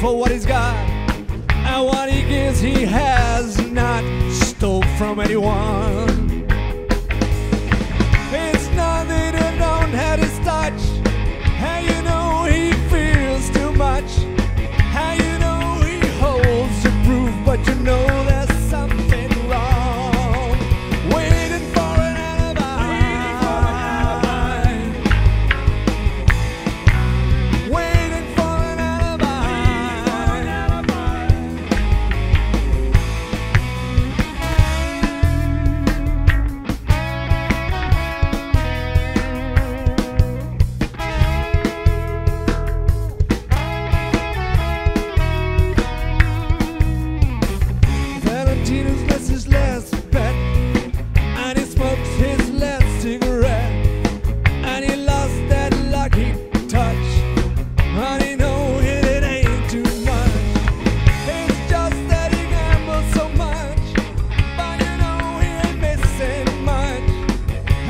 for what he's got, and what he gives he has not stole from anyone. It's nothing to don't have his touch. How you know he feels too much? How you know he holds the proof, but you know there's something wrong. Waiting for an alibi. Waiting for an alibi. Valentino's lost his last bet, and he smoked his last cigarette, and he lost that lucky touch, and he know it ain't too much. It's just that he gambles so much, but you know he ain't missing much,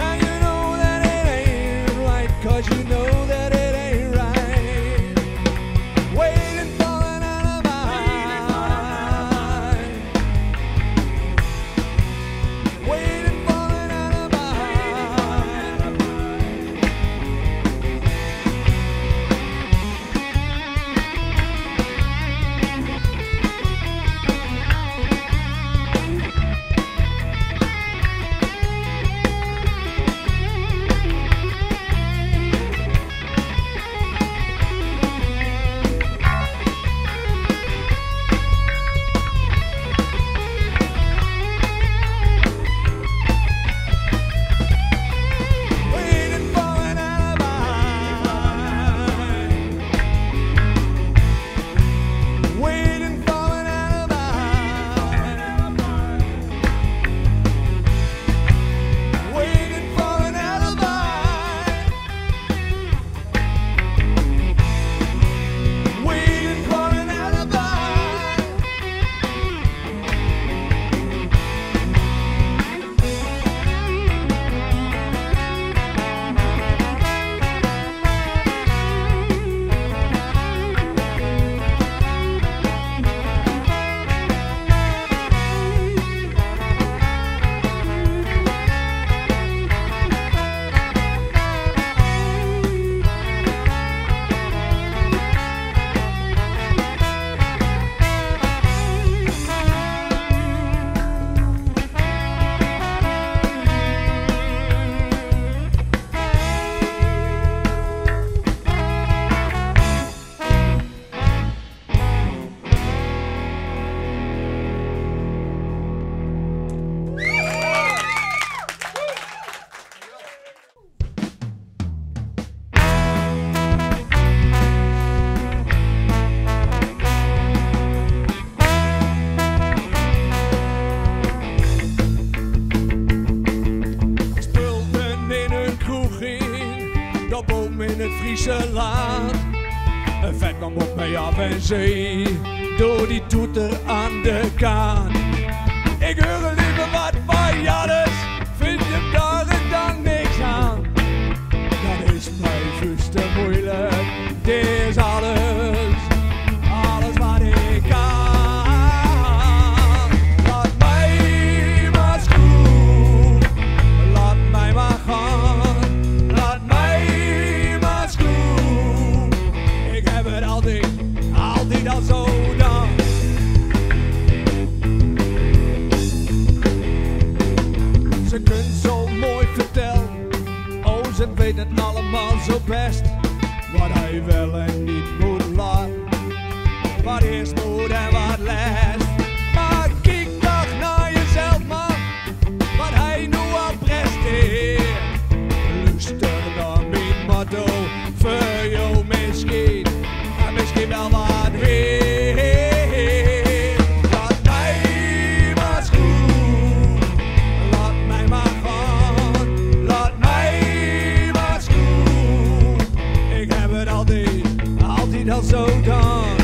and you know that it ain't right, 'cause you know that it ain't right. Waiting for an alibi. Waiting for an alibi. Waiting for an alibi. Waiting for an alibi. Waiting for an alibi. Waiting for an alibi. Speelden in een kroeg in, dat boom in het Fryslân. Een vet kwam op mij af en zei, door die toeter aan de kaan. Ik hoor liever wat van Jannes, vind je daar en dan niks aan. Dat is mij vuurs te moeilijk, dit is alles, alles wat ik kan. Laat mij maar schroeven, laat mij maar gaan, laat mij maar schroeven. Ik heb het altijd al zo gedaan. Ze kunnen zo mooi vertellen, oh ze weten het allemaal zo best. Wat hij wel en niet moet laten, wat eerst moet en wat last. Maar kijk toch naar jezelf man, wat hij nu al presteert. Luister naar mijn motto, voor jou misschien, en misschien wel wat weer. Laat mij maar schroeven, laat mij maar gaan, laat mij maar schroeven. Ik heb het altijd al zo gedaan.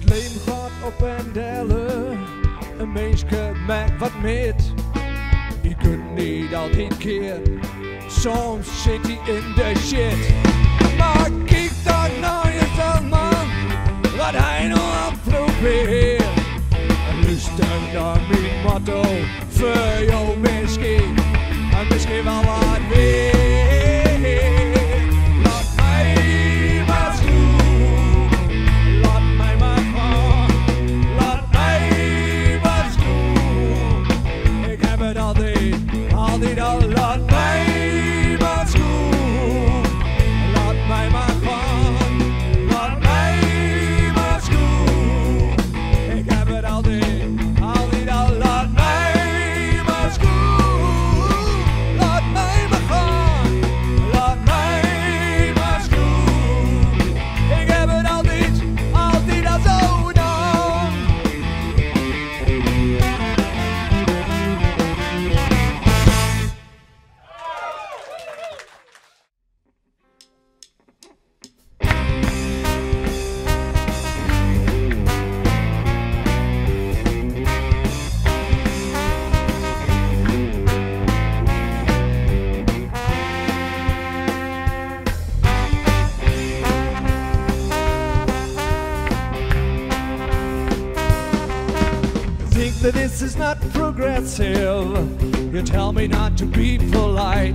leven gaat op en dellen. Een mensje maakt wat met. Je kunt niet altijd keer. Soms zit hij in de shit. Maar kijk dan naar jezelf, man. Wat hij nog aan het proberen. Luister naar mijn motto voor jou misschien. En misschien wel wat meer. Laat mij maar doen. Laat mij maar gaan. Laat mij maar doen. Ik heb het altijd al. Laat mij maar doen. Laat mij maar gaan. Laat mij maar doen. Ik heb het altijd al. Laat mij maar doen. Laat mij maar gaan. Laat mij maar doen. Ik heb het altijd al zo gedaan. Think that this is not progressive. You tell me not to be polite.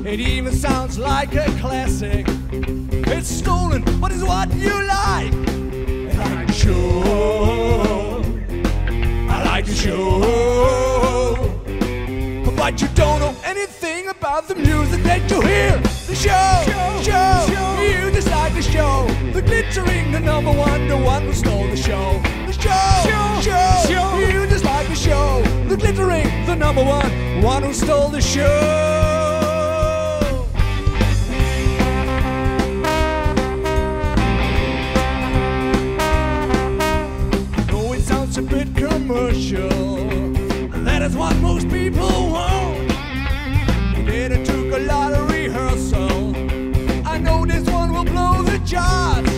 It even sounds like a classic. It's stolen, but it's what you like. I like the show. I like the show. But you don't know anything about the music that you hear. The show. You just like the show. The glittering, the number one, the one who stole the show. The show. You just like the show. The glittering, the number one who stole the show. No, it sounds a bit commercial. That is what most people want. It took a lot of rehearsal. I know this one will blow the charts.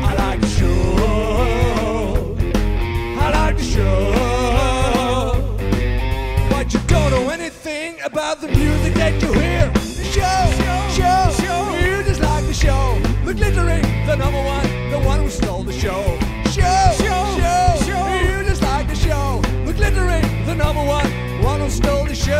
I like the show. I like the show. But you don't know anything about the music that you hear. The show. You just like the show. The glittering, the number one who stole the show. Show. You just like the show. The glittering, the number one who stole the show.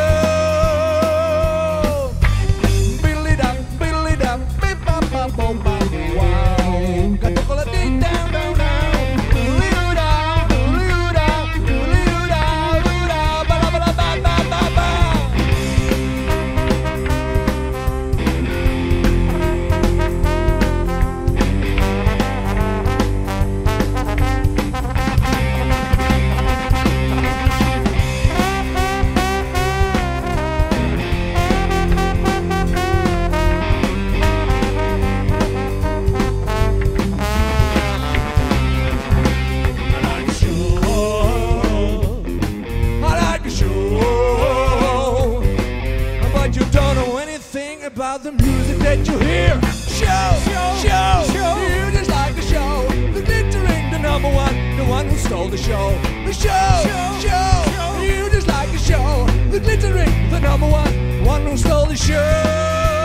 About the music that you hear. Show. You just like the show. The glittering, the number one, the one who stole the show. The show. You just like the show. The glittering, the number one who stole the show.